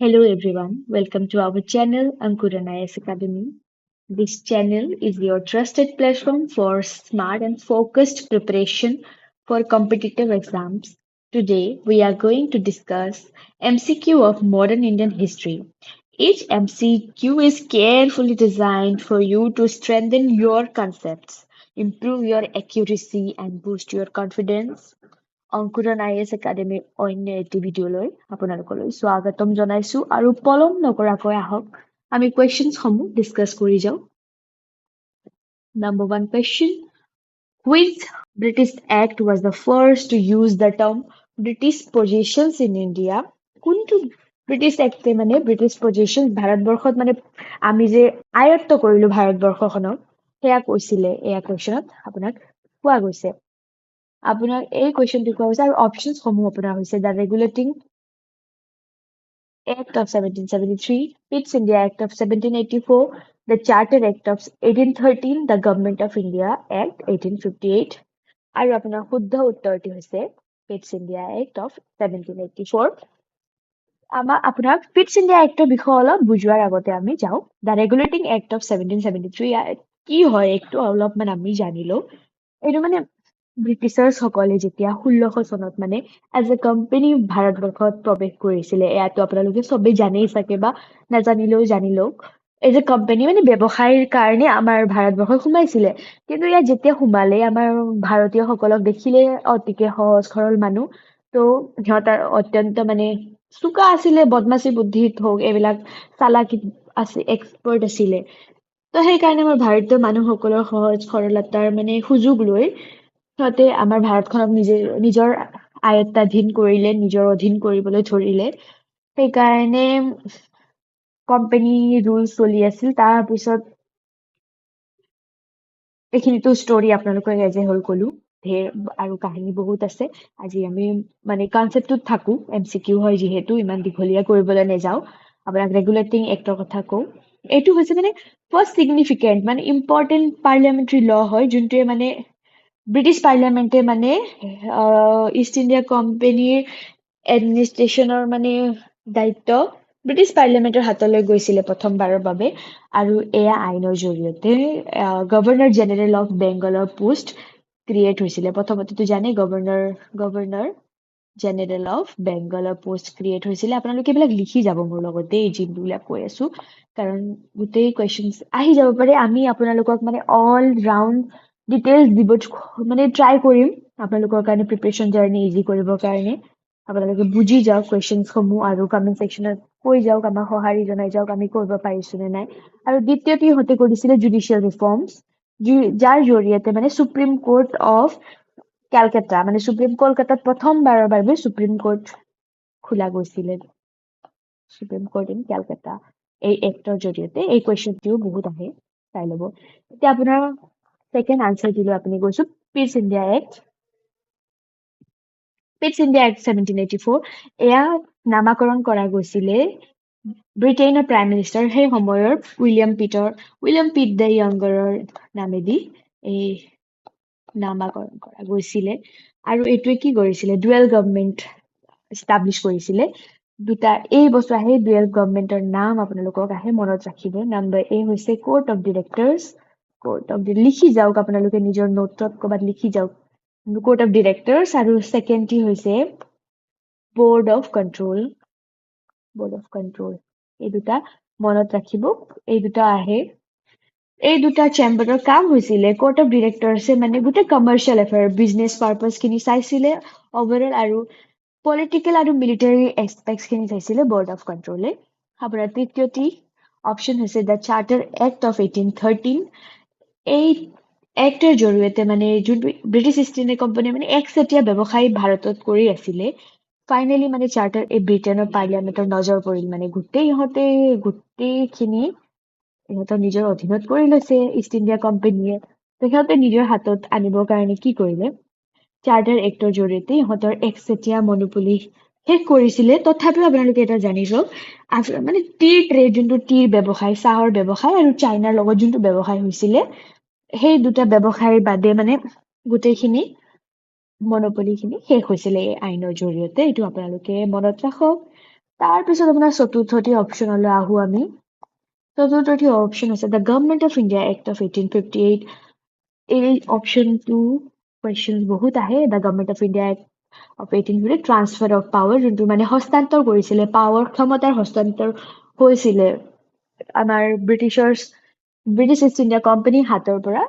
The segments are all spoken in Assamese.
Hello everyone, welcome to our channel Ankuran IAS Academy. This channel is your trusted platform for smart and focused preparation for competitive exams. Today we are going to discuss MCQ of modern Indian history. Each MCQ is carefully designed for you to strengthen your concepts, improve your accuracy and boost your confidence. Ankuran IAS একাডেমীৰ অন্য এটি ভিডিঅ'লৈ আপোনালোকলৈ স্বাগতম জনাইছো আৰু পলম নকৰাকৈ আহক আমি কুৱেশ্যনসমূহ ডিছকাছ কৰি যাওঁ। Number one question: Which British Act was the first to use the term British possessions in India? কোনটো ব্ৰিটিছ এক্টে মানে ব্ৰিটিছ পজিচন ভাৰতবৰ্ষত মানে আমি যে আয়ত্ত কৰিলো ভাৰতবৰ্ষখনক সেয়া কৈছিলে এয়া কুৱেশ্যনত আপোনাক কোৱা গৈছে। আপোনাৰ এই কুৱেশ্যনটো কোৱা হৈছে আৰু অপশ্যনসমূহ আপোনাৰ হৈছে the regulating Act of 1773, Pitt's India Act of 1784, the Charter Act of 1813, the Government of India Act 1858 আৰু আপোনাৰ শুদ্ধ উত্তৰটি হৈছে Pitt's India Act of 1784। আপোনাক পিটছ ইণ্ডিয়া এক্টৰ বিষয়ে অলপ বুজোৱাৰ আগতে আমি যাওঁ দ্য ৰেগুলেটিং এক্ট অফ 1773 কি হয় একটু অলপমান আমি জানি লওঁ। এইটো মানে ব্ৰিটিছাৰ্ছসকলে যেতিয়া 1600 চনত মানে এজ এ কোম্পানী ভাৰতবৰ্ষত প্ৰৱেশ কৰিছিলে এয়াতো আপোনালোকে চবেই জানেই চাগে বা নাজানিলেও জানি লওক। এজ এ কোম্পানী মানে ব্যৱসায়ৰ কাৰণে আমাৰ ভাৰতবৰ্ষত সোমাইছিলে, কিন্তু ইয়াত যেতিয়া সোমালে আমাৰ ভাৰতীয়সকলক দেখিলে অতিকে সহজ সৰল মানুহ, তো সিহঁতৰ অত্যন্ত মানে চোকা আছিলে, বদমাচি বুদ্ধিত হওক এইবিলাক চালাকিত আছে এক্সপাৰ্ট আছিলে। তো সেইকাৰণে আমাৰ ভাৰতীয় মানুহসকলৰ সহজ সৰলতাৰ মানে সুযোগ লৈ সিহঁতে আমাৰ ভাৰতখনক নিজৰ আয়ত্তাধীন কৰিলে, নিজৰ অধীন কৰিবলৈ ধৰিলে। সেইকাৰণে কোম্পানী ৰুল চলি আছিল। তাৰপিছত এইখিনিতো ষ্টৰি আপোনালোকক এজ এ হ'ল ক'লো, ঢেৰ আৰু কাহিনী বহুত আছে। আজি আমি মানে কনচেপ্টটোত থাকো, MCQ হয় যিহেতু ইমান দীঘলীয়া কৰিবলৈ নাযাওঁ। আপোনাক ৰেগুলেটিং এক্টৰ কথা কওঁ। এইটো হৈছে মানে ফাৰ্ষ্ট ছিগনিফিকেণ্ট মানে ইম্পৰ্টেণ্ট পাৰ্লিয়ামেণ্টাৰী ল হয়, যোনটোৱে মানে ব্ৰিটিছ পাৰ্লিয়ামেণ্টে মানে ইষ্ট ইণ্ডিয়া কোম্পানীৰ এডমিনিষ্ট্ৰেশ্যনৰ মানে দায়িত্ব ব্ৰিটিছ পাৰ্লিয়ামেণ্টৰ হাতলৈ গৈছিলে প্ৰথমবাৰৰ বাবে। আৰু এয়া আইনৰ জৰিয়তে গভৰ্ণৰ জেনেৰেল অফ বেংগলৰ পোষ্ট ক্ৰিয়েট হৈছিলে। প্ৰথমতেতো জানে গভৰ্ণৰ জেনেৰেল অফ বেংগলৰ পোষ্ট ক্ৰিয়েট হৈছিলে। আপোনালোকে এইবিলাক লিখি যাব মোৰ লগতে এই যিবিলাক কৈ আছো, কাৰণ গোটেই কুৱেশ্যনছ আহি যাব পাৰে। আমি আপোনালোকক মানে অল ৰাউণ্ড ডিটেইলছ দিব মানে ট্ৰাই কৰিম আপোনালোকৰ কাৰণে প্ৰিপেৰেশ্যন জাৰ্নি ইজি কৰিবৰ কাৰণে। আপোনালোকে বুজি যাওক কুৱেশ্যনছসমূহ আৰু কমেণ্ট ছেকশ্যনত কৈ যাওক, আমাক সঁহাৰি জনাই যাওক আমি কৰিব পাৰিছো নে নাই। আৰু দ্বিতীয়তে ইহঁতে কৰিছিলে জুডিচিয়েল ৰিফৰ্মছ, যাৰ জৰিয়তে মানে সুপ্ৰিম কোৰ্ট অফ কেলকাতা মানে কলকাতাত প্ৰথমবাৰৰ বাবে সুপ্ৰিম কোৰ্ট খোলা গৈছিলে। সুপ্ৰিম কোৰ্ট ইন কেলকাতা এই এক্টৰ জৰিয়তে। এই কুৱেশ্যনটিও বহুত আহে, চাই ল'ব। এতিয়া আপোনাৰ ছেকেণ্ড আনচাৰ দিলো আপুনি গৈছো পিটছ ইণ্ডিয়া এক্ট। পিটছ ইণ্ডিয়া এক্ট 1784 এয়া নামাকৰণ কৰা গৈছিলে ব্ৰিটেইনৰ প্ৰাইম মিনিষ্টাৰ সেই সময়ৰ উইলিয়াম পিট দ্য য়ংগাৰৰ নামেদি এই নামাকৰণ কৰা গৈছিলে। আৰু এইটোৱে কি কৰিছিলে, ডুৱেল গভৰ্ণমেণ্ট ইষ্টাব্লিছ কৰিছিলে। দুটা এই বস্তু আহে, ডুৱেল গভৰ্ণমেণ্টৰ নাম আপোনালোকক আহে, মনত ৰাখিব। নাম্বাৰ এ হৈছে কোৰ্ট অফ ডিৰেক্টৰ্ছ। লিখি যাওক আপোনালোকে নিজৰ নোটত ক'ৰবাত লিখি যাওক কোৰ্ট অফ ডিৰেক্টৰ্ছ। আৰু ছেকেণ্ডটি হৈছে বৰ্ড অফ কণ্ট্ৰল। এই দুটা মনত ৰাখিব। এই দুটা আহে, এই দুটা চেম্বাৰৰ কাম হৈছিলে কোৰ্ট অফ ডিৰেক্টৰ্ছে মানে গোটেই কমাৰ্চিয়েল এফেয়াৰ বিজনেছ পাৰ্পাছখিনি চাইছিলে অভাৰঅল, আৰু পলিটিকেল আৰু মিলিটাৰী এছপেক্টছখিনি চাইছিলে বৰ্ড অফ কণ্ট্ৰলে। আপোনাৰ তৃতীয়টি অপশ্যন হৈছে দ্য চাৰ্টাৰ এক্ট অফ 1813। এই এক্টৰ জৰিয়তে মানে যোনটো ব্ৰিটিছ ইষ্ট ইণ্ডিয়া কোম্পানীয়ে মানে একচেটিয়া ব্যৱসায় ভাৰতত কৰি আছিলে, ফাইনেলি মানে চাৰ্টাৰ এই ব্ৰিটেইনৰ পাৰ্লিয়ামেণ্টৰ নজৰ পৰিল, মানে গোটেইখিনি ইহঁতৰ নিজৰ অধীনত কৰি লৈছে ইষ্ট ইণ্ডিয়া কোম্পানীয়ে। সিহঁতে নিজৰ হাতত আনিবৰ কাৰণে কি কৰিলে, চাৰ্টাৰ এক্টৰ জৰিয়তে ইহঁতৰ একচেটিয়া মনোপলি শেষ কৰিছিলে। তথাপিও আপোনালোকে এটা জানি যাওক, মানে টিৰ ট্ৰেড, যোনটো টিৰ ব্যৱসায়, চাহৰ ব্যৱসায় আৰু চাইনাৰ লগত যোনটো ব্যৱসায় হৈছিলে, সেই দুটা ব্যৱসায়ৰ বাদে মানে গোটেইখিনি মনোপলিখিনি শেষ হৈছিলে এই আইনৰ জৰিয়তে। এইটো আপোনালোকে মনত ৰাখক। তাৰপিছত আপোনাৰ চতুৰ্থটি অপশ্যনলৈ আহোঁ আমি। চতুৰ্থটি অপশ্যন আছে the government of India act of 1858। এই অপশ্যনটো কুৱেশ্যন বহুত আহে। The government of India act of 1858 transfer of power, যোনটো মানে হস্তান্তৰ কৰিছিলে, পাৱাৰ ক্ষমতাৰ হস্তান্তৰ হৈছিলে আমাৰ ব্ৰিটিছ ইষ্ট ইণ্ডিয়া কোম্পানীৰ হাতৰ পৰা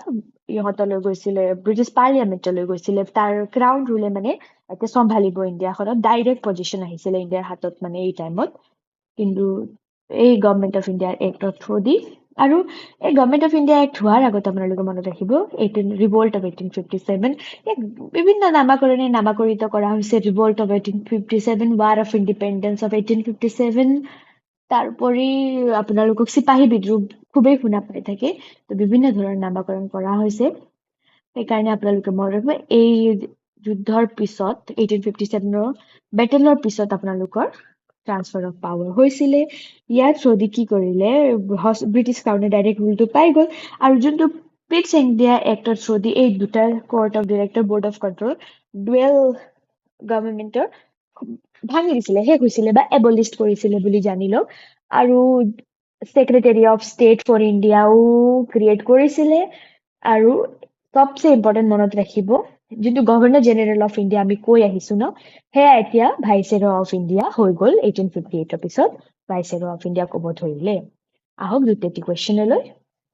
ইহঁতলৈ গৈছিলে, ব্ৰিটিছ পাৰ্লিয়ামেণ্টলৈ গৈছিলে। তাৰ ক্ৰাউন ৰুলে মানে এতিয়া চম্ভালিব ইণ্ডিয়াখনত, ডাইৰেক্ট পজিশ্যন আহিছিলে ইণ্ডিয়াৰ হাতত মানে এই টাইমত। কিন্তু এই গভৰ্ণমেণ্ট অফ ইণ্ডিয়াৰ এক্টৰ থ্ৰু দি, আৰু এই গভৰ্ণমেণ্ট অফ ইণ্ডিয়া এক্ট হোৱাৰ আগত আপোনালোকে মনত ৰাখিব ৰিভল্ট অফ 1857, ইয়াক বিভিন্ন নামাকৰিত কৰা হৈছে। Revolt of 1857, war of independence of 1857, তাৰোপৰি আপোনালোকক চিপাহী বিদ্ৰোহ খুবেই শুনা পাই থাকে। তো বিভিন্ন ধৰণৰ নামাকৰণ কৰা হৈছে। সেইকাৰণে আপোনালোকে মনত ৰাখিব, এই যুদ্ধৰ পিছত 1857 বেটেলৰ পিছত আপোনালোকৰ ট্ৰান্সফাৰ অফ পাৱাৰ হৈছিলে। ইয়াৰ থ্ৰুদি কি কৰিলে, ব্ৰিটিছ ক্ৰাউনে ডাইৰেক্ট ৰুলটো পাই গ'ল, আৰু যোনটো পিটছ ইণ্ডিয়া এক্টৰ থ্ৰুদি এই দুটা court of director, board of control, dual গভৰ্ণমেণ্টৰ ভাঙি দিছিলে, শেষ হৈছিলে বা এবলিষ্ট কৰিছিলে বুলি জানি লওক। আৰু ছেক্ৰেটাৰী অফ ষ্টেট ফৰ ইণ্ডিয়াও ক্ৰিয়েট কৰিছিলে। আৰু চবচে ইম্পৰ্টেণ্ট মনত ৰাখিব, যোনটো গভৰ্ণৰ জেনেৰেল অফ ইণ্ডিয়া আমি কৈ আহিছো ন, সেয়া এতিয়া ভাইচেৰয় অফ ইণ্ডিয়া হৈ গ'ল। 1858 পিছত ভাইচেৰয় অফ ইণ্ডিয়া ক'ব ধৰিলে। আহক দ্বিতীয়টি কুৱেশ্যনলৈ।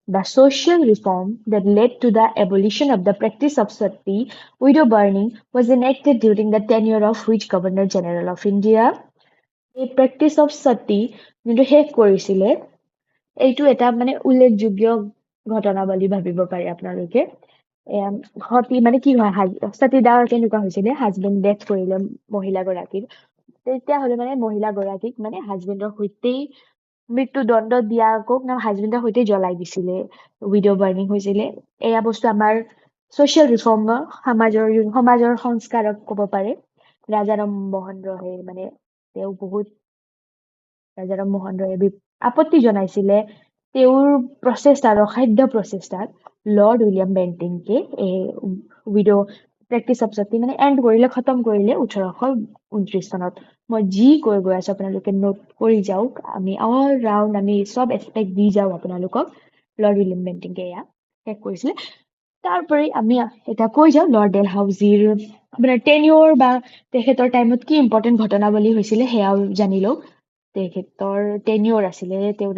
The social reform that led to the abolition of the practice of sati widow burning was enacted during the tenure of which Governor General of India? এই প্ৰেক্টিচ অফ সতী যোনটো শেষ কৰিছিলে, এইটো এটা মানে উল্লেখযোগ্য ঘটনা বুলি ভাবিব পাৰে আপোনালোকে। সতী মানে কি হয়, সতীদাহ কেনেকুৱা হৈছিলে, হাজবেণ্ড ডেথ কৰিলে মহিলাগৰাকীৰ, তেতিয়াহ'লে মানে মহিলাগৰাকীক মানে হাজবেণ্ডৰ সৈতেই মৃত্যুদণ্ড দিয়া, আকৌ হাজবেণ্ডৰ সৈতে জ্বলাই দিছিলে, উইডো বাৰ্নিং হৈছিলে। এয়া বস্তু আমাৰ ছ'চিয়েল ৰিফৰ্মৰ, সমাজৰ সংস্কাৰক ক'ব পাৰে। ৰাজাৰাম মোহন ৰয়ে মানে তেওঁ বহুত ৰাজাৰাম মোহন ৰয়ে আপত্তি জনাইছিলে। তেওঁৰ প্ৰচেষ্টাত, অসাধ্য প্ৰচেষ্টাত লৰ্ড উইলিয়াম বেণ্টিংকে এই উইডো প্ৰেক্টিচ অফ সতী মানে এণ্ড কৰিলে, খতম কৰিলে 1829 চনত। মই যি কৈ গৈ আছো আপোনালোকে নোট কৰি যাওক, আমি অল ৰাউণ্ড আমি চব এক্সপেক্ট দি যাওঁ আপোনালোকক। লৰ্ড উইলিয়াম বেণ্টিংকে এয়া শেষ কৰিছিলে। তাৰোপৰি আমি এতিয়া কৈ যাওঁ লৰ্ড ডেলহাউজিৰ আপোনাৰ টেনিয়ৰ বা তেখেতৰ টাইমত কি ইম্পৰ্টেণ্ট ঘটনাৱলী হৈছিলে সেয়াও জানি লওক। তেখেতৰ টেনিয়ৰ আছিলে, তেওঁ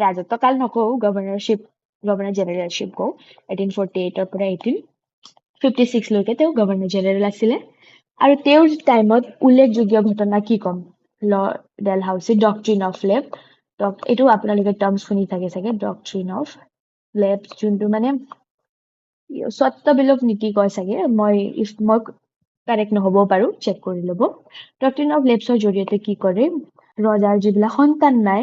ৰাজত্বকাল নকওঁ, গভৰ্ণৰ জেনেৰেলশ্বিপ কওঁ। 1848 পৰা 1856 লৈকে তেওঁ গভৰ্ণৰ জেনেৰেল আছিলে। আৰু তেওঁৰ টাইমত উল্লেখযোগ্য ঘটনা কি ক'ম, lord Dalhousie doctrine of left, এইটো আপোনালোকে টাৰ্মছ শুনি থাকে চাগে, ডক্ট্ৰিন অফ লেফ্ট, যোনটো মানে স্বত্ববিলোপ নীতি কয় চাগে, মই কাৰেক্ট নহ'বও পাৰো, চেক কৰি ল'ব। ডক্ট্ৰিন অফ লেফ্টছৰ জৰিয়তে কি কৰে, ৰজাৰ যিবিলাক সন্তান নাই,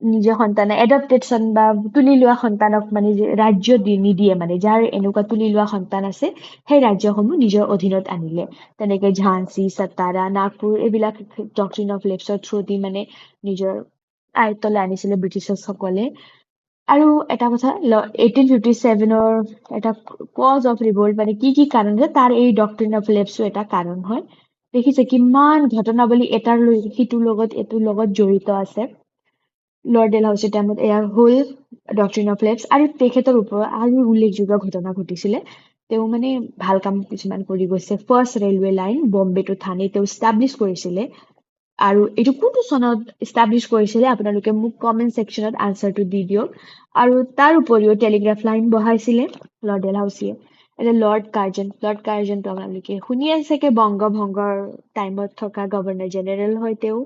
নিজৰ সন্তানে এডপ্টেড সন বা তুলি লোৱা সন্তানক মানে ৰাজ্য নিদিয়ে, মানে যাৰ এনেকুৱা তুলি লোৱা সন্তান আছে সেই ৰাজ্যসমূহ নিজৰ অধীনত আনিলে। তেনেকে ঝান্সী, সতাৰা, নাগপুৰ এইবিলাক ডক্ট্ৰিন অফ লেফ্টছৰ থ্ৰুদি মানে নিজৰ আয়ত্তলৈ আনিছিলে ব্ৰিটিছসকলে। আৰু এটা কথা, 1857 এটা কজ অফ ৰিভল্ট মানে কি কাৰণ আছে, তাৰ এই ডক্ট্ৰিন অফ লেফ্টছো এটা কাৰণ হয়। দেখিছে কিমান ঘটনাৱলী এটাৰ সিটোৰ লগত এইটোৰ লগত জড়িত আছে। লৰ্ড ডেলহাউচিৰ টাইমত এয়া হ'ল ডক্ট্ৰিন অফ লেফ্টছ। আৰু তেখেতৰ ওপৰত আৰু উল্লেখযোগ্য ঘটনা ঘটিছিলে। তেওঁ মানে ভাল কাম কিছুমান কৰি গৈছে। First railway line Bombay to Thane তেওঁ ষ্টাব্লিছ কৰিছিলে। আৰু এইটো কোনটো চনত ষ্টাব্লিছ কৰিছিলে আপোনালোকে মোক কমেণ্ট ছেকশ্যনত আনচাৰটো দি দিয়ক। আৰু তাৰ উপৰিও টেলিগ্ৰাফ লাইন বহাইছিলে লৰ্ড ডেলহাউচিয়ে। এতিয়া লৰ্ড কাৰ্জনটো আপোনালোকে শুনি আছে চাগে, বংগভংগৰ টাইমত থকা গভৰ্ণৰ জেনেৰেল হয় তেওঁ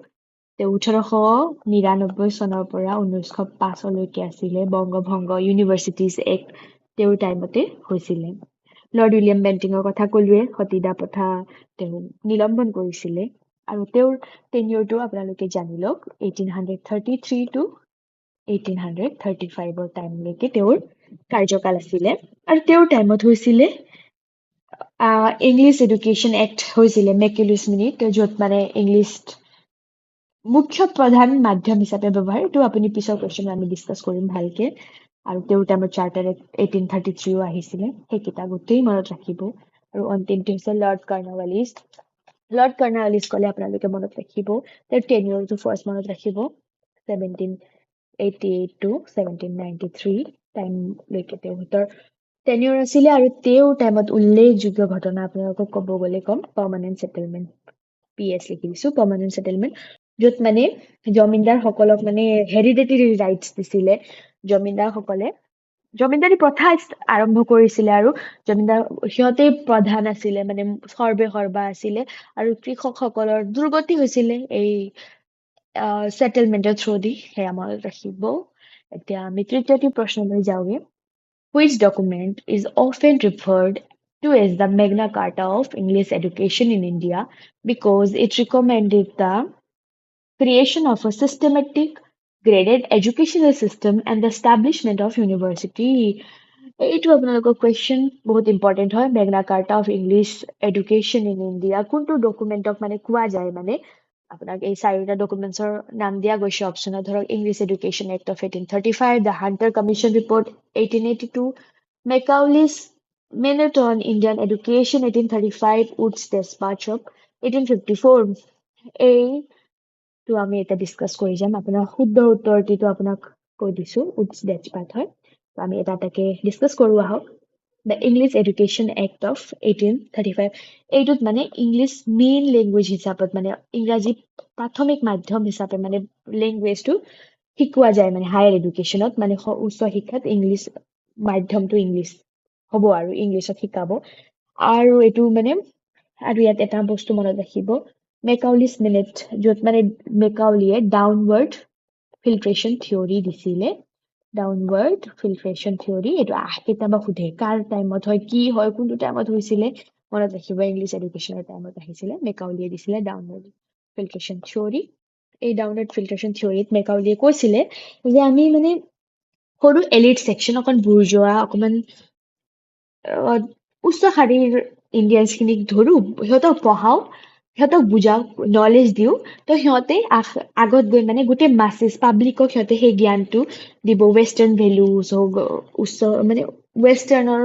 1899 চনৰ পৰা 1905 আছিলে। বংগভংগ ইউনিভাৰ্চিটিজ এক্ট তেওঁৰ টাইমতে হৈছিলে। লৰ্ড উইলিয়াম বেণ্টিঙৰ কথা ক'লোৱে, সতীদাহ প্ৰথা তেওঁ নিলম্বন কৰিছিলে। আৰু তেওঁৰ টেনিয়ৰটো আপোনালোকে জানি লওক, 1833 টু 1835 টাইমলৈকে তেওঁৰ কাৰ্যকাল আছিলে। আৰু তেওঁৰ টাইমত হৈছিলে ইংলিছ এডুকেশ্যন এক্ট হৈছিলে, মেকুলেছ মিনিট, য'ত মানে ইংলিছ মুখ্য প্ৰধান মাধ্যম হিচাপে ব্যৱহাৰ, এইটো আপুনি পিছৰ কুৱেশ্যন আমি ডিছকাছ কৰিম ভালকে। আৰু তেওঁৰ টাইমত চাৰ্টাৰ 1833 আহিছিলে, সেইকেইটা গোটেই মনত ৰাখিব। আৰু অন্তিমটো হৈছে লৰ্ড কৰ্ণৱালিছ, লৰ্ড কৰ্ণৱালিছ ক'লে আপোনালোকে মনত ৰাখিব তেওঁৰ টেনিয়ৰটো ফাৰ্ষ্ট মনত ৰাখিব 1788 to 1793 টাইমলৈকে তেওঁৰ টেনিয়ৰ আছিলে আৰু তেওঁৰ টাইমত উল্লেখযোগ্য ঘটনা আপোনালোকক ক'ব গ'লে ক'ম পাৰ্মানেণ্ট ছেটেলমেণ্ট PS লিখি দিছো পাৰ্মানেণ্ট ছেটেলমেণ্ট য'ত মানে জমিনদাৰসকলক মানে হেৰিডেটৰী ৰাইটছ দিছিলে জমিনদাৰসকলে জমিনদাৰী প্ৰথা আৰম্ভ কৰিছিলে আৰু জমিনদাৰ সিহঁতেই প্ৰধান আছিলে মানে সৰ্বা আছিলে আৰু কৃষকসকলৰ দুৰ্গতি হৈছিলে এই ছেটেলমেণ্টৰ থ্ৰু দি সেয়া মনত ৰাখিব এতিয়া আমি তৃতীয়টি প্ৰশ্নলৈ যাওঁগে which document is often referred to as the Magna Carta of English education in India because it recommended the creation of a systematic graded educational system and the establishment of university এইটো আপোনালোকৰ কুৱেশ্যন বহুত ইম্পৰ্টেণ্ট হয় Magna Carta of English education in India কোনটো ডকুমেণ্টক মানে কোৱা যায় মানে আপোনাক এই চাৰিটা ডকুমেণ্টছৰ নাম দিয়া গৈছে অপশ্যনত ধৰক English education act of 1835 the Hunter commission report 1882 Macaulay's minute on Indian education 1835 Wood's despatch of 1854 এইটো আমি এতিয়া ডিছকাছ কৰি যাম আপোনাৰ শুদ্ধ উত্তৰটিটো আপোনাক কৈ দিছোঁ উডছ ডেছপাৰ্চ হয় আমি এটা এটাকে ডিছকাছ কৰোঁ আহক the English education act of 1835 এইটোত মানে ইংলিছ মেইন লেংগুৱেজ হিচাপত মানে ইংৰাজী প্ৰাথমিক মাধ্যম হিচাপে মানে লেংগুৱেজটো শিকোৱা যায় মানে হায়াৰ এডুকেশ্যনত মানে উচ্চ শিক্ষাত ইংলিছ মাধ্যমটো ইংলিছ হ'ব আৰু ইংলিছত শিকাব আৰু এইটো মানে আৰু ইয়াত এটা বস্তু মনত ৰাখিব মেকাউলিছ মিনিট য'ত মানে মেকাউলিয়ে ডাউনৱাৰ্ড ফিল্ট্ৰেশ্যন থিয়ৰী দিছিলে ডাউনৱাৰ্ড ফিল্ট্ৰেশ্যন থিয়ৰী এইটো কেতিয়াবা সোধে কাৰ টাইমত হয় কি হয় কোনটো টাইমত হৈছিলে মনত ৰাখিব ইংলিছ এডুকেশ্যনৰ টাইমত আহিছিলে মেকাউলিয়ে দিছিলে ডাউনৱাৰ্ড ফিল্ট্ৰেশ্যন থিয়ৰী এই ডাউনৱাৰ্ড ফিল্ট্ৰেশ্যন থিয়ৰীত মেকাউলিয়ে কৈছিলে যে আমি মানে সৰু এলিট ছেকশ্যন অকণ বুৰ্জোৱা অকণমান উচ্চ শাৰীৰ ইণ্ডিয়ানছখিনিক ধৰোঁ সিহঁতক পঢ়াওঁ সিহঁতক বুজাওঁ নলেজ দিওঁ তো সিহঁতে আগত গৈ মানে গোটেই মাছেছ পাব্লিকক সিহঁতে সেই জ্ঞানটো দিব ৱেষ্টাৰ্ণ ভেলুজ হওক উচ্চ মানে ৱেষ্টাৰ্ণৰ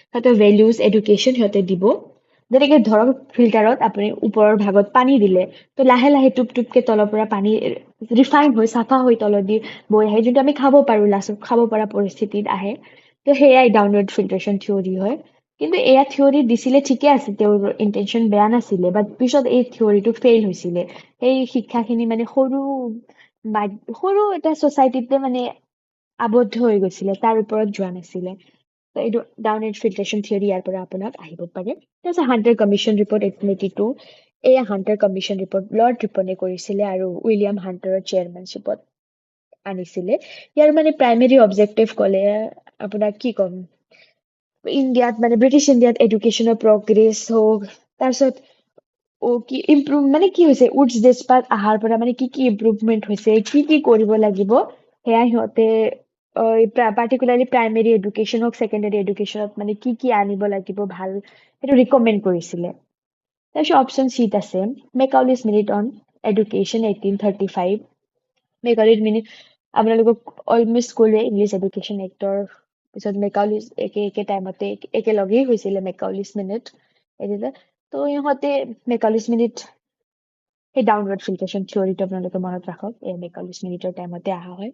সিহঁতৰ ভেলুজ এডুকেশ্যন সিহঁতে দিব যেনেকৈ ধৰক ফিল্টাৰত আপুনি ওপৰৰ ভাগত পানী দিলে তো লাহে লাহে টুপ টুপকৈ তলৰ পৰা পানী ৰিফাইন হৈ চাফা হৈ তলত দি বৈ আহে যোনটো আমি খাব পাৰোঁ লাষ্টত খাব পৰা পৰিস্থিতিত আহে তো সেয়াই ডাউনৱাৰ্ড ফিল্ট্ৰেশ্যন থিয়ৰী হয় কিন্তু এয়া থিয়ৰী দিছিলে ঠিকে আছে তেওঁৰ ইণ্টেনশ্যন বেয়া নাছিলে বাট পিছত এই থিয়ৰীটো ফেইল হৈছিলে সেই শিক্ষাখিনি মানে সৰু এটা ছ'চাইটিতে মানে আবদ্ধ হৈ গৈছিলে তাৰ ওপৰত যোৱা নাছিলে তো এইটো ডাউনৱাৰ্ড ফিল্ট্ৰেশ্যন থিয়ৰী ইয়াৰ পৰা আপোনাক আহিব পাৰে তাৰপিছত হাণ্টাৰ কমিশ্যন ৰিপৰ্ট 1882 এয়া হাণ্টাৰ কমিশ্যন ৰিপৰ্ট লৰ্ড ৰিপনে কৰিছিলে আৰু উইলিয়াম হাণ্টাৰৰ চেয়াৰমেনশ্বিপত আনিছিলে ইয়াৰ মানে প্ৰাইমেৰী অবজেক্টিভ ক'লে আপোনাক কি ক'ম ইণ্ডিয়াত মানে ব্ৰিটিছ ইণ্ডিয়াত এডুকেশ্যনৰ প্ৰগ্ৰেছ হওক তাৰপিছত কি ইম্প্ৰুভ মানে কি হৈছে উডছ ডেছপাত অহাৰ পৰা মানে কি ইম্প্ৰুভমেণ্ট হৈছে কি কৰিব লাগিব সেয়া সিহঁতে পাৰ্টিকুলাৰলি প্ৰাইমেৰী এডুকেশ্যন হওক ছেকেণ্ডেৰী এডুকেশ্যনত মানে কি আনিব লাগিব ভাল সেইটো ৰিকমেণ্ড কৰিছিলে তাৰপিছত অপশ্যন চিত আছে মেকাউলিছ মিনিট অন এডুকেশ্যন 1835 মেকাউলিছ মিনিট আপোনালোকক অলমষ্ট ক'লোৱে ইংলিছ এডুকেশ্যন এক্টৰ পিছত মেকাউলিছ একে টাইমতে একেলগেই হৈছিলে মেকাউলিছ মিনিট এতিয়া তো সিহঁতে মেকাউলিছ মিনিট সেই ডাউনৱাৰ্ড ফিল্ট্ৰেশ্যন থিয়ৰীটো আপোনালোকে মনত ৰাখক এই মেকাউলিছ মিনিটৰ টাইমতে অহা হয়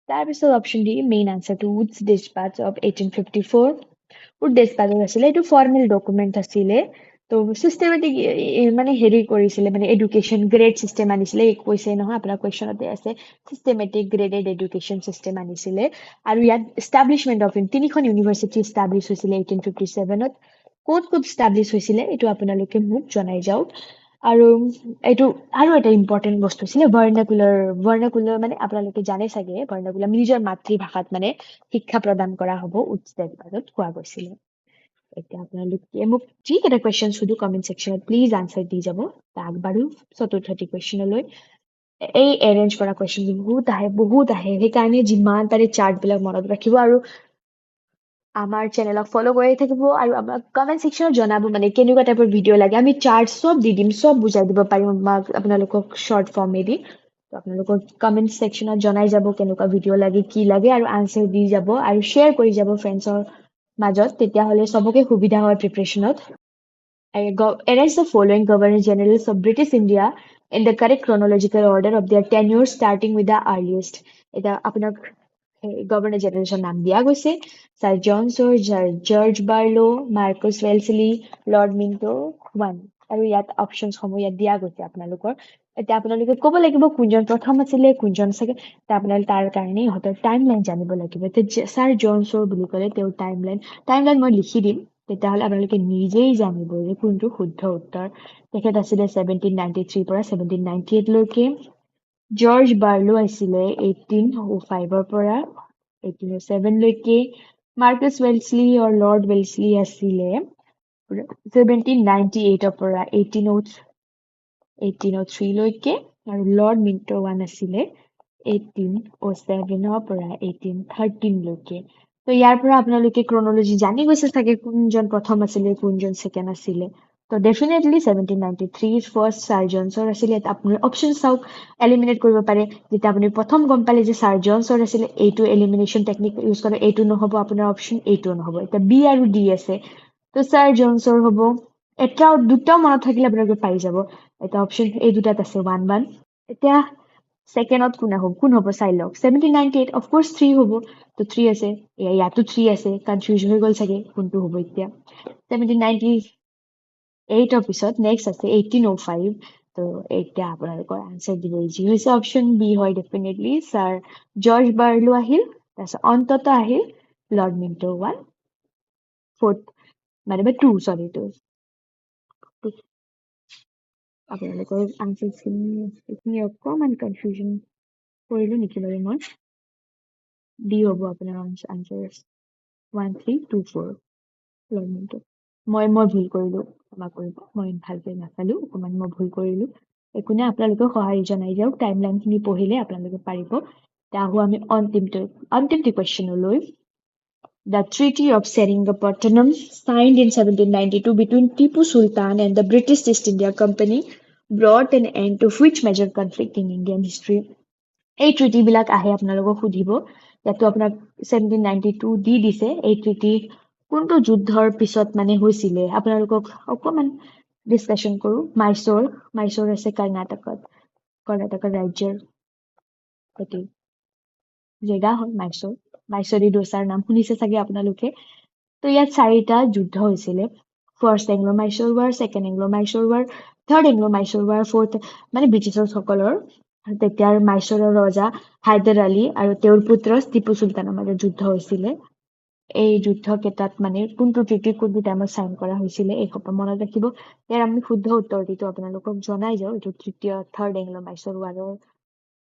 তাৰপিছত অপশ্যন ডি মেইন আনচাৰটো Wood's despatch of 1854 Wood despatch আছিলে এইটো ফৰ্মেল ডকুমেণ্ট আছিলে তো চিষ্টেমেটিক মানে হেৰি কৰিছিলে মানে এডুকেশ্যন গ্ৰেড চিষ্টেম আনিছিলে কৈছে নহয় আপোনাৰ কুৱেশ্যনতে আছে চিষ্টেমেটিক গ্ৰেডেড এডুকেশ্যন চিষ্টেম আনিছিলে আৰু ইয়াত এষ্টাব্লিছমেণ্ট অফ তিনিখন ইউনিভাৰ্চিটি এষ্টাব্লিছ হৈছিলে 1857ত ক'ত এষ্টাব্লিছ হৈছিলে এইটো আপোনালোকে মোক জনাই যাওক আৰু এইটো আৰু এটা ইম্পৰ্টেণ্ট বস্তু আছিলে ভাৰ্নাকুলাৰ মানে আপোনালোকে জানে চাগে ভাৰ্নাকুলাৰ নিজৰ মাতৃভাষাত মানে শিক্ষা প্ৰদান কৰা হ'ব উচ্চ বিদ্যালয়ত কোৱা গৈছিলে এতিয়া আপোনালোকে মোক যিকেইটা কুৱেশ্যন সুধো কমেণ্ট ছেকশ্যনত প্লিজ আনচাৰ দি যাব আগবাঢ়ো চতুৰ্থটি কুৱেশ্যনলৈ এই এৰেঞ্জ কৰা কুৱেশ্যন বহুত আহে সেইকাৰণে যিমান পাৰে চাৰ্টবিলাক মনত ৰাখিব আৰু আমাৰ চেনেলক ফ'ল' কৰি থাকিব আৰু আমাক কমেণ্ট ছেকশ্যনত জনাব মানে কেনেকুৱা টাইপৰ ভিডিঅ' লাগে আমি চাৰ্ট চব দি দিম চব বুজাই দিব পাৰিম আপোনালোকক শ্বৰ্ট ফৰ্মেদি তো আপোনালোকক কমেণ্ট ছেকশ্যনত জনাই যাব কেনেকুৱা ভিডিঅ' লাগে কি লাগে আৰু আনচাৰ দি যাব আৰু শ্বেয়াৰ কৰি যাব ফ্ৰেণ্ডছৰ মাজত তেতিয়াহ'লে চবকে সুবিধা হয় প্ৰিপেৰেশ্যনত Arrange the following Governor Generals of British India in the correct chronological order of their tenure, starting with the earliest. এটা আপোনাক গভৰ্ণৰ জেনেৰেলৰ নাম দিয়া গৈছে sir John Shore George Barlow Marquess Wellesley Lord Minto one আৰু ইয়াত অপশ্যনসমূহ ইয়াত দিয়া গৈছে আপোনালোকৰ এতিয়া আপোনালোকে ক'ব লাগিব কোনজন প্ৰথম আছিলে কোনজন চাগে আপোনালোকে তাৰ কাৰণে ইহঁতৰ টাইম লাইন জানিব লাগিব এতিয়া ছাৰ জনছৰ বুলি ক'লে তেওঁৰ টাইম লাইন মই লিখি দিম তেতিয়াহ'লে আপোনালোকে নিজেই জানিব যে কোনটো শুদ্ধ উত্তৰ তেখেত আছিলে 1793 পৰা 1798 লৈকে জৰ্জ বাৰ্লো আছিলে 1805 পৰা 1807 লৈকে মাৰ্কাছ ৱেলছলি আৰু লৰ্ড ৱেলছলি আছিলে 1798 পৰা 1803 লৈকে আৰু লৰ্ড মিণ্টো ওৱান আছিলে 1807 পৰা 1813 লৈকে তো ইয়াৰ পৰা আপোনালোকে ক্ৰনলজি জানি গৈছে চাগে কোনজন প্ৰথম আছিলে কোনজন ছেকেণ্ড আছিলে তো ডেফিনেটলি 1793 ফাৰ্ষ্ট ছাৰ জনছৰ আছিলে আপুনি অপশ্যন চাওক এলিমিনেট কৰিব পাৰে যেতিয়া আপুনি প্ৰথম গম পালে যে ছাৰ জনছৰ আছিলে এইটো এলিমিনেশ্যন টেকনিক ইউজ কৰে এইটো নহ'ব আপোনাৰ অপশ্যন এইটো নহ'ব এতিয়া বি আৰু ডি আছে তো ছাৰ জনছৰ হ'ব এটাও দুটাও মনত থাকিলে আপোনালোকে পাই যাব এটা অপশ্যন এই দুটাত আছে 1-1 এতিয়া ছেকেণ্ডত কোন হ'ব চাই লওক 1798 অফক'ৰ্চ 3 হ'ব তো 3 আছে ইয়াতো 3 আছে কনফিউজ হৈ গ'ল চাগে কোনটো হ'ব এতিয়া 1798 পিছত নেক্সট আছে 1805 তো এতিয়া আপোনালোকৰ আনচাৰ দিব ইজি হৈছে অপশ্যন বি হয় ডেফিনেটলি ছাৰ জৰ্জ বাৰ্লো আহিল তাৰপিছত অন্তত আহিল লৰ্ড মিণ্টো ওৱান ফ'ৰ্থ মানে টু আপোনালোকৰ আনচাৰখিনি অকণমান কনফিউজন কৰিলোঁ নেকি বাৰু মই ডি হ'ব আপোনাৰ আনচাৰ 1324 লৰ্ড মিণ্টো মই ভুল কৰিলোঁ ক্ষমা কৰিব মই ভালকৈ নাচালোঁ অকণমান মই ভুল কৰিলোঁ একো নাই আপোনালোকেও সঁহাৰি জনাই দিয়ক টাইম লাইনখিনি পঢ়িলে আপোনালোকে পাৰিব এতিয়া আহোঁ আমি অন্তিমটো কুৱেশ্যনলৈ The Treaty of Seringapatam, signed in 1792 between Tipu Sultan and the British East India Company, brought an end to which major conflict in Indian history? এই ট্ৰিটিবিলাক আহে আপোনালোকক সুধিব ইয়াতো আপোনাক 1792 দি দিছে এই ট্ৰিটি কোনটো যুদ্ধৰ পিছত মানে হৈছিলে আপোনালোকক অকণমান ডিছকাশ্যন কৰোঁ মাইচৰ আছে কৰ্ণাটকৰ ৰাজ্যৰ এটি জেগা হয় মাইচৰী ডোচাৰ নাম শুনিছে চাগে আপোনালোকে তো ইয়াত 4টা যুদ্ধ হৈছিলে first Anglo Mysore war second Anglo Mysore war third Anglo Mysore war fourth মানে ব্ৰিটিছৰসকলৰ তেতিয়াৰ মাইচৰৰ ৰজা হায়দৰ আলী আৰু তেওঁৰ পুত্ৰ টিপু চুলতানৰ মাজত যুদ্ধ হৈছিলে এই যুদ্ধকেইটাত মানে কোনটো ট্ৰিটি কোনটো টাইমত চাইন কৰা হৈছিলে এই কথা মনত ৰাখিব ইয়াৰ আমি শুদ্ধ উত্তৰটিটো আপোনালোকক জনাই যাওঁ এইটো তৃতীয় থাৰ্ড এংলো মাইচৰ ৱাৰৰ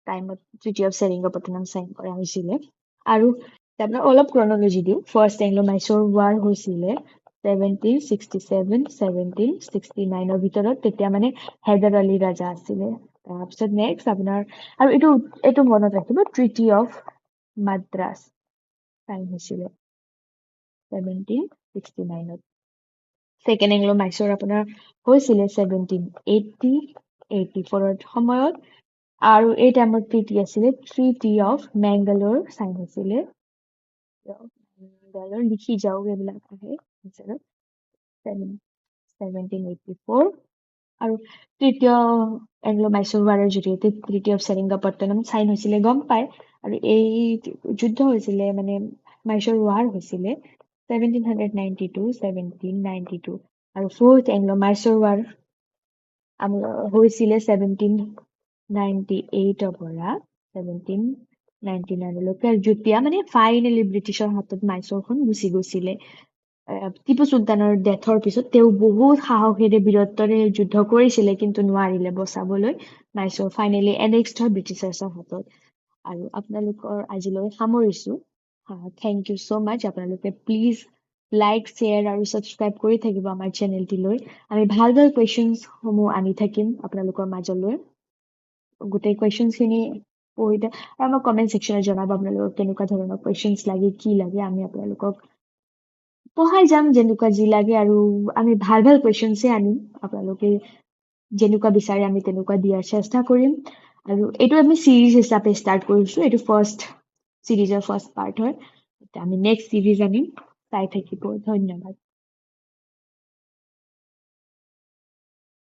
টাইমত ট্ৰিটি অফ চেৰিংগপটনম চাইন কৰা হৈছিলে আৰু আপোনাৰ অলপ ক্ৰনলজি দিওঁ ফাৰ্ষ্ট এংলো মাইচৰ ৱাৰ হৈছিলে 1767-1769 ভিতৰত তেতিয়া মানে হায়দৰ আলী ৰাজা আছিলে তাৰপিছত নেক্সট আপোনাৰ আৰু এইটো মনত ৰাখিব ট্ৰিটি অফ মাদ্ৰাছ চাইন হৈছিলে 1769 ছেকেণ্ড এংলো মাইচৰ আপোনাৰ হৈছিলে 1784 সময়ত আৰু এই টাইমত ট্ৰিটি আছিলে ট্ৰিটি অফ মেংগালোৰ চাইন হৈছিলে লিখি যাওক এইবিলাক আহে 1784 আৰু তৃতীয় এংলো মাইচুৰ ৱাৰৰ জৰিয়তে ট্ৰিটি অফ চেৰিংগাপট্টনম চাইন হৈছিলে গম পায় আৰু এই যুদ্ধ হৈছিলে মানে মাইচুৰ ৱাৰ হৈছিলে 1792 আৰু ফ'ৰ্থ এংলো মাইচুৰ ৱাৰ হৈছিলে 1798 পৰা 1799 আৰু যেতিয়া মানে ফাইনেলি ব্ৰিটিছৰ হাতত মাইচুৰখন গুচি গৈছিলে টিপু চুলতানৰ ডেথৰ পিছত তেওঁ বহুত সাহসেৰে বীৰত্বৰে যুদ্ধ কৰিছিলে কিন্তু নোৱাৰিলে বচাবলৈ মাইচুৰ ফাইনেলি এনেক্সড হয় ব্ৰিটিছাৰ্ছৰ হাতত আৰু আপোনালোকৰ আজিলৈ সামৰিছোঁ থেংক ইউ ছ' মাছ আপোনালোকে প্লিজ লাইক শ্বেয়াৰ আৰু ছাবস্ক্ৰাইব কৰি থাকিব আমাৰ চেনেলটিলৈ আমি ভাল কুৱেশ্যনছসমূহ আনি থাকিম আপোনালোকৰ মাজলৈ গোটেই কুৱেশ্যনছখিনি পঢ়িতে আৰু আমাক কমেণ্ট ছেকশ্যনত জনাব আপোনালোকক কেনেকুৱা ধৰণৰ কুৱেশ্যনছ লাগে কি লাগে আমি আপোনালোকক পঢ়াই যাম যেনেকুৱা যি লাগে আৰু আমি ভাল কুৱেশ্যনছে আনিম আপোনালোকে যেনেকুৱা বিচাৰে আমি তেনেকুৱা দিয়াৰ চেষ্টা কৰিম আৰু এইটো আমি ছিৰিজ হিচাপে ষ্টাৰ্ট কৰিছোঁ এইটো ছিৰিজৰ ফাৰ্ষ্ট পাৰ্ট হয় আমি নেক্সট ছিৰিজ আনিম চাই থাকিব ধন্যবাদ